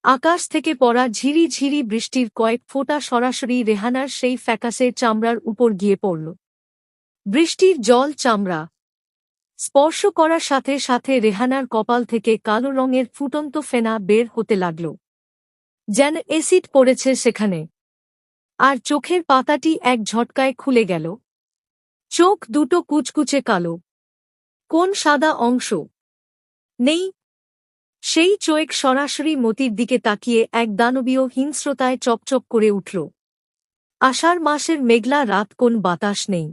আকাশ থেকে পড়া ঝিরি ঝিরি বৃষ্টির কয়েক ফোঁটা সরাসরি রেহানার সেই ফ্যাকাসে চামড়ার উপর গিয়ে পড়ল। বৃষ্টির জল চামড়া স্পর্শ করার সাথে সাথে রেহানার কপাল থেকে কালো রঙের ফুটন্ত ফেনা বের হতে লাগল, যেন এসিড পড়েছে সেখানে। আর চোখের পাতাটি এক ঝটকায় খুলে গেল। চোখ দুটো কুচকুচে কালো। কোন সাদা অংশ নেই। সেই চোখ সরাসরি মতির দিকে তাকিয়ে এক দানবীয় হিংস্রতায় চপচপ করে উঠল। আষাঢ় মাসের মেঘলা রাত, কোন বাতাস নেই,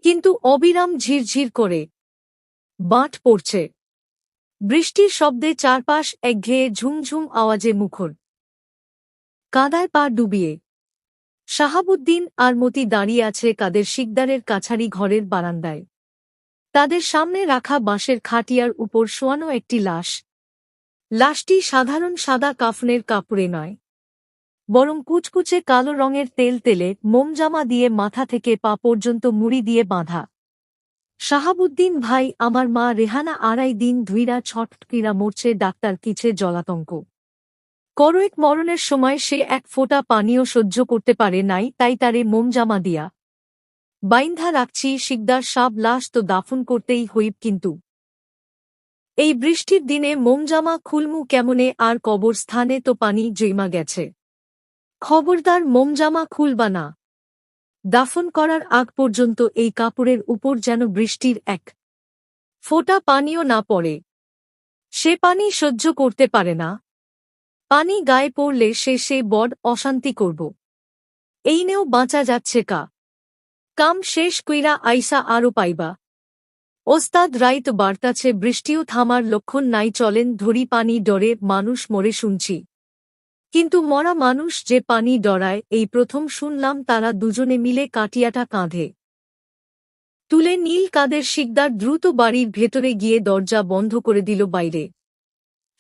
কিন্তু অবিরাম ঝিরঝির করে বাঁট পড়ছে। বৃষ্টির শব্দে চারপাশ একঘেয়ে ঝুমঝুম আওয়াজে মুখর। কাদায় পা ডুবিয়ে শাহাবুদ্দিন আর মতি দাঁড়িয়ে আছে কাদের শিকদারের কাছারি ঘরের বারান্দায়। তাদের সামনে রাখা বাঁশের খাটিয়ার উপর শোয়ানো একটি লাশ। লাশটি সাধারণ সাদা কাফনের কাপড়ে নয়, বরং কুচকুচে কালো রঙের তেলতেলে মোমজামা দিয়ে মাথা থেকে পা পর্যন্ত মুড়ি দিয়ে বাঁধা। শাহাবুদ্দিন ভাই, আমার মা রেহানা 2.5 দিন ধুইরা ছটকিরা মরছে, ডাক্তার কিছে জলাতঙ্ক। করোয়েক মরণের সময় সে এক ফোঁটা পানিও সহ্য করতে পারে নাই, তাই তারে মোমজামা দিয়া বাইন্ধা রাখছি। শিকদার সাব লাশ তো দাফন করতেই হইব, কিন্তু এই বৃষ্টির দিনে মোমজামা খুলমু কেমনে? আর কবরস্থানে তো পানি জৈমা গেছে। খবরদার মোমজামা খুলবা না। দাফন করার আগ পর্যন্ত এই কাপড়ের উপর যেন বৃষ্টির এক ফোঁটা পানিও না পড়ে। সে পানি সহ্য করতে পারে না। পানি গায়ে পড়লে সে বড় অশান্তি করব। এইনেও বাঁচা যাচ্ছে কাম শেষ কইরা আইসা আরও পাইবা। ওস্তাদ রাইত বার্তাছে, বৃষ্টিও থামার লক্ষণ নাই, চলেন ধরি পানি ডরে মানুষ মরে শুনছি, কিন্তু মরা মানুষ যে পানি ডরায় এই প্রথম শুনলাম। তারা দুজনে মিলে কাটিয়াটা কাঁধে তুলে নীল কাদের শিকদার দ্রুত বাড়ির ভেতরে গিয়ে দরজা বন্ধ করে দিল। বাইরে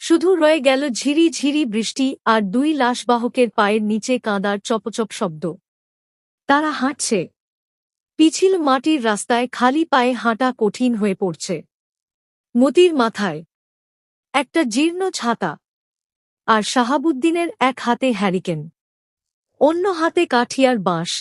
শুধু রয়ে গেল ঝিরি ঝিরি বৃষ্টি আর 2 লাশবাহকের পায়ের নিচে কাঁদার চপচপ শব্দ। তারা হাঁটছে পিছিল মাটির রাস্তায়, খালি পায়ে হাঁটা কঠিন হয়ে পড়ছে। মতির মাথায় একটা জীর্ণ ছাতা, আর শাহাবুদ্দিনের এক হাতে হ্যারিকেন, অন্য হাতে কাঠিয়ার বাঁশ।